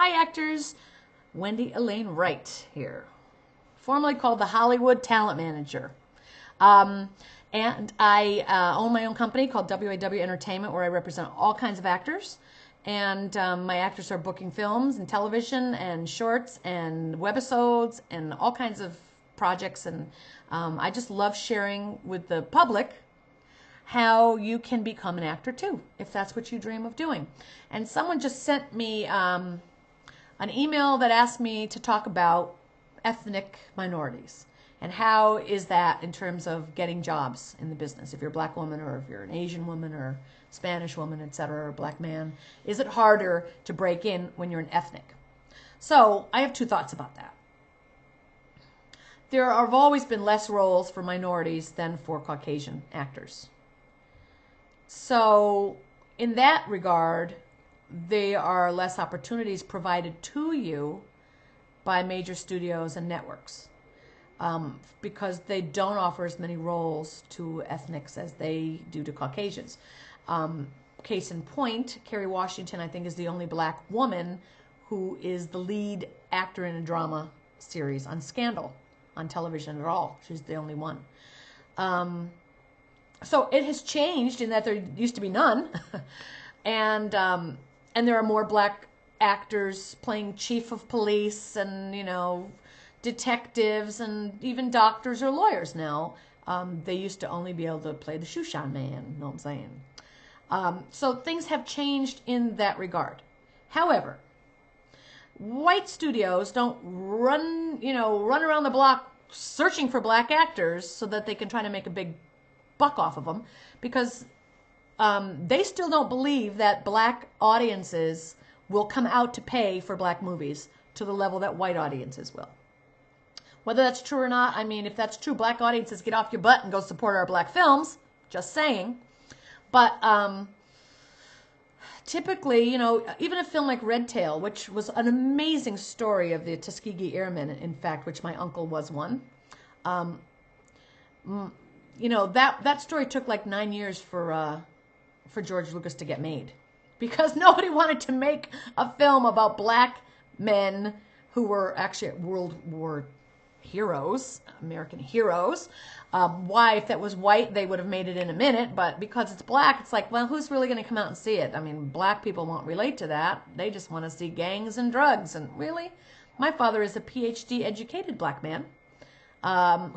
Hi actors, Wendy Alane Wright here, formerly called the Hollywood Talent Manager. Um, and I own my own company called WAW Entertainment where I represent all kinds of actors. And my actors are booking films and television and shorts and webisodes and all kinds of projects. And I just love sharing with the public how you can become an actor too, if that's what you dream of doing. And someone just sent me an email that asked me to talk about ethnic minorities and how is that in terms of getting jobs in the business. If you're a black woman or if you're an Asian woman or Spanish woman, etc., or a black man, is it harder to break in when you're an ethnic? So I have two thoughts about that. There have always been less roles for minorities than for Caucasian actors. So in that regard, there are less opportunities provided to you by major studios and networks because they don't offer as many roles to ethnics as they do to Caucasians. Case in point, Kerry Washington, I think, is the only black woman who is the lead actor in a drama series on Scandal on television at all. She's the only one. So it has changed in that there used to be none, and there are more black actors playing chief of police and detectives and even doctors or lawyers now. They used to only be able to play the shoeshine man. You know what I'm saying? So things have changed in that regard. However, white studios don't run around the block searching for black actors so that they can try to make a big buck off of them, because they still don't believe that black audiences will come out to pay for black movies to the level that white audiences will. Whether that's true or not, I mean, if that's true, black audiences, get off your butt and go support our black films. Just saying. But typically, even a film like Red Tail, which was an amazing story of the Tuskegee Airmen, in fact, which my uncle was one. That story took like 9 years for George Lucas to get made, because nobody wanted to make a film about black men who were actually World War heroes, American heroes. Why, if that was white, they would have made it in a minute, but because it's black, it's like, well, who's really going to come out and see it? I mean, black people won't relate to that. They just want to see gangs and drugs. And really, my father is a PhD educated black man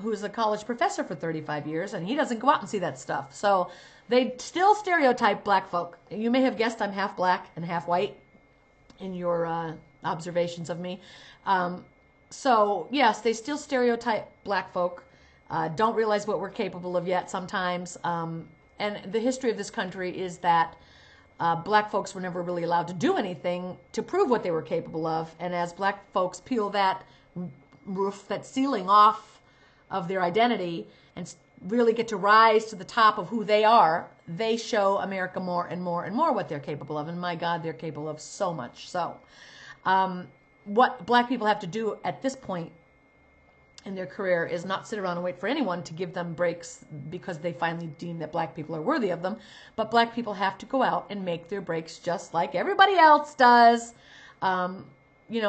who's a college professor for 35 years, and he doesn't go out and see that stuff. So they still stereotype black folk. You may have guessed I'm half black and half white in your observations of me. So yes, they still stereotype black folk, don't realize what we're capable of yet sometimes. And the history of this country is that black folks were never really allowed to do anything to prove what they were capable of. And as black folks peel that roof, that ceiling off of their identity and really get to rise to the top of who they are, they show America more and more and more what they're capable of. And my God, they're capable of so much. So what black people have to do at this point in their career is not sit around and wait for anyone to give them breaks because they finally deem that black people are worthy of them. But black people have to go out and make their breaks just like everybody else does.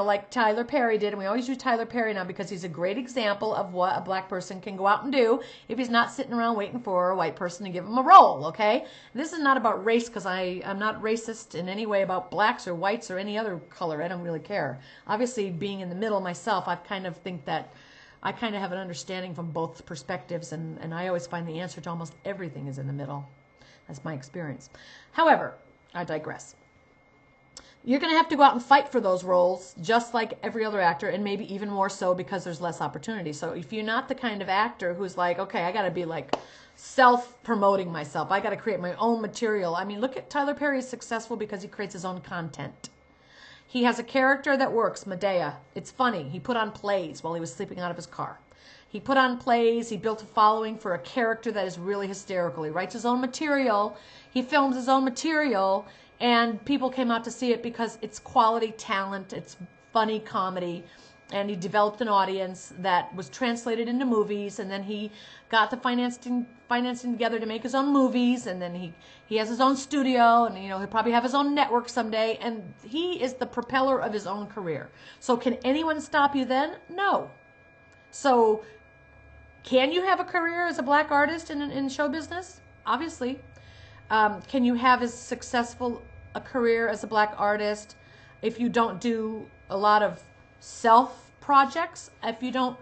Like Tyler Perry did, and we always use Tyler Perry now because he's a great example of what a black person can go out and do if he's not sitting around waiting for a white person to give him a role, okay? This is not about race, because I'm not racist in any way about blacks or whites or any other color. I don't really care. Obviously, being in the middle myself, I kind of have an understanding from both perspectives, and I always find the answer to almost everything is in the middle. That's my experience. However, I digress. You're going to have to go out and fight for those roles just like every other actor, and maybe even more so because there's less opportunity. So if you're not the kind of actor who's like, okay, I got to be like self-promoting myself. I got to create my own material. I mean, look at Tyler Perry is successful because he creates his own content. He has a character that works, Medea. It's funny. He put on plays while he was sleeping out of his car. He put on plays. He built a following for a character that is really hysterical. He writes his own material. He films his own material. And people came out to see it because it's quality talent, it's funny comedy, and he developed an audience that was translated into movies, and then he got the financing together to make his own movies, and then he has his own studio, and he'll probably have his own network someday, and he is the propeller of his own career. So can anyone stop you then? No. So can you have a career as a black artist in show business? Obviously. Can you have as successful a career as a black artist if you don't do a lot of self projects, if you don't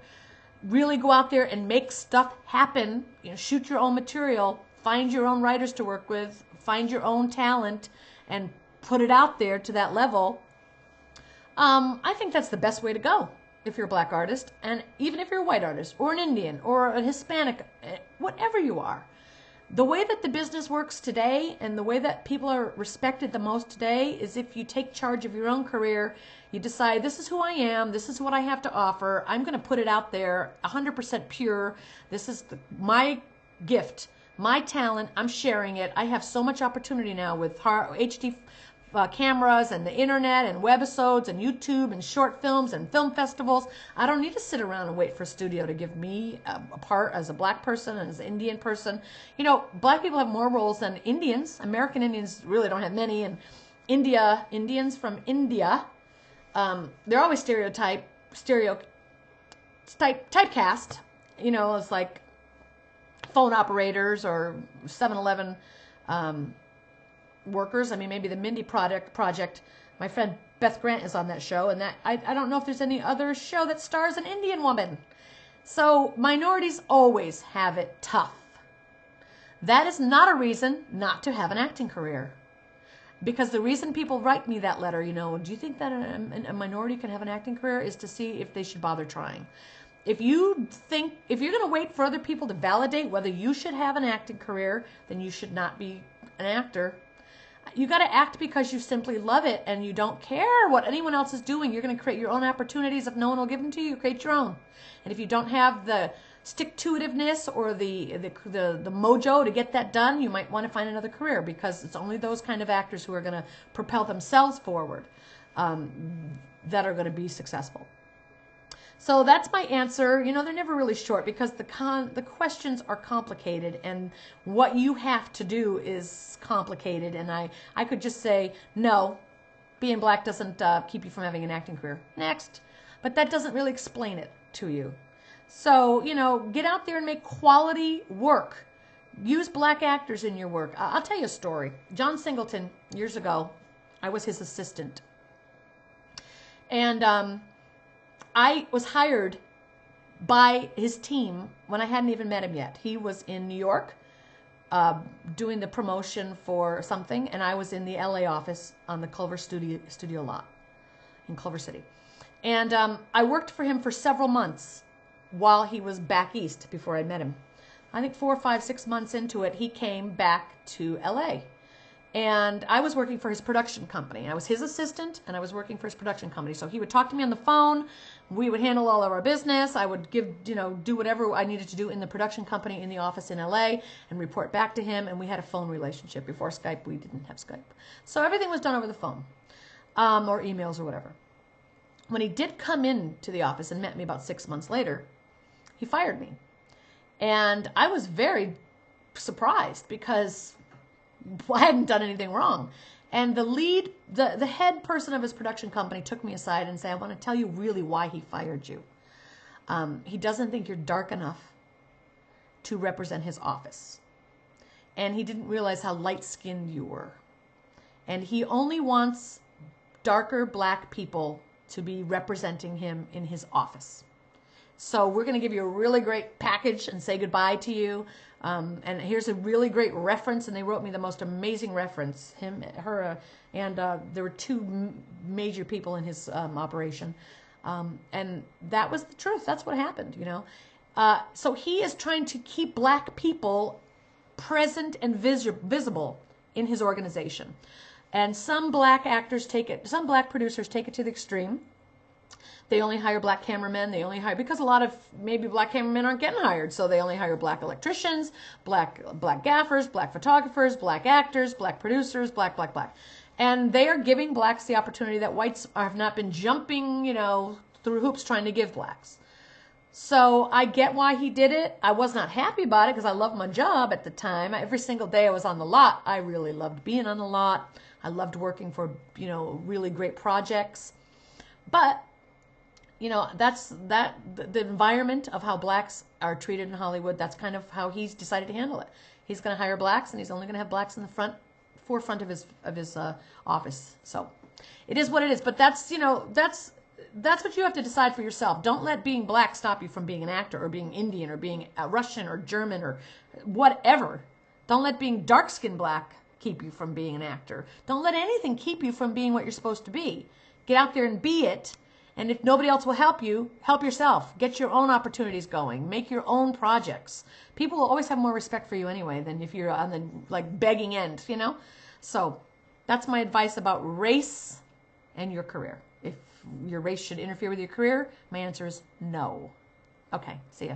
really go out there and make stuff happen, shoot your own material, find your own writers to work with, find your own talent, and put it out there to that level? I think that's the best way to go if you're a black artist, and even if you're a white artist, or an Indian, or a Hispanic, whatever you are. The way that the business works today and the way that people are respected the most today is if you take charge of your own career, you decide, this is who I am, this is what I have to offer, I'm going to put it out there 100% pure, this is my gift, my talent, I'm sharing it. I have so much opportunity now with HD cameras and the internet and webisodes and YouTube and short films and film festivals. I don't need to sit around and wait for a studio to give me a part as a black person and as an Indian person. Black people have more roles than Indians. American Indians really don't have many, and Indians from India, they're always typecast. It's like phone operators or 7-Eleven workers. I mean, maybe the Mindy project. My friend Beth Grant is on that show, and that I don't know if there's any other show that stars an Indian woman. So minorities always have it tough. That is not a reason not to have an acting career. Because the reason people write me that letter, do you think that a minority can have an acting career, is to see if they should bother trying. If you're going to wait for other people to validate whether you should have an acting career, then you should not be an actor. You got to act because you simply love it and you don't care what anyone else is doing. You're going to create your own opportunities. If no one will give them to you, create your own. And if you don't have the stick-to-itiveness or the mojo to get that done, you might want to find another career, because it's only those kind of actors who are going to propel themselves forward that are going to be successful. So that's my answer. They're never really short, because the questions are complicated, and what you have to do is complicated. And I could just say, no, being black doesn't keep you from having an acting career. Next. But that doesn't really explain it to you. So, get out there and make quality work. Use black actors in your work. I'll tell you a story. John Singleton, years ago, I was his assistant. And I was hired by his team when I hadn't even met him yet. He was in New York doing the promotion for something, and I was in the LA office on the Culver studio lot in Culver City. And I worked for him for several months while he was back east before I met him. I think 4, 5, 6 months into it, he came back to LA. And I was working for his production company. I was his assistant, and I was working for his production company. So he would talk to me on the phone. We would handle all of our business. I would do whatever I needed to do in the production company in the office in LA and report back to him. And we had a phone relationship. Before Skype, we didn't have Skype. So everything was done over the phone or emails or whatever. When he did come in to the office and met me about 6 months later, he fired me. And I was very surprised, because I hadn't done anything wrong. And the head person of his production company took me aside and said, I want to tell you really why he fired you. He doesn't think you're dark enough to represent his office. And he didn't realize how light-skinned you were. And he only wants darker black people to be representing him in his office. So we're going to give you a really great package and say goodbye to you. And here's a really great reference, and they wrote me the most amazing reference, him, her, and there were 2 major people in his operation. And that was the truth. That's what happened, So he is trying to keep black people present and visible in his organization. And some black producers take it to the extreme. They only hire black cameramen. Because a lot of maybe black cameramen aren't getting hired, so they only hire black electricians, black gaffers, black photographers, black actors, black producers, black. And they are giving blacks the opportunity that whites have not been jumping, through hoops trying to give blacks. So I get why he did it. I was not happy about it because I loved my job at the time. Every single day I was on the lot. I really loved being on the lot. I loved working for, really great projects. But, the environment of how blacks are treated in Hollywood, that's kind of how he's decided to handle it. He's going to hire blacks, and he's only going to have blacks in the forefront of his office. So it is what it is. But that's what you have to decide for yourself. Don't let being black stop you from being an actor, or being Indian, or being Russian, or German, or whatever. Don't let being dark-skinned black keep you from being an actor. Don't let anything keep you from being what you're supposed to be. Get out there and be it. And if nobody else will help you, help yourself. Get your own opportunities going. Make your own projects. People will always have more respect for you anyway than if you're on the begging end, So that's my advice about race and your career. If your race should interfere with your career, my answer is no. Okay, see ya.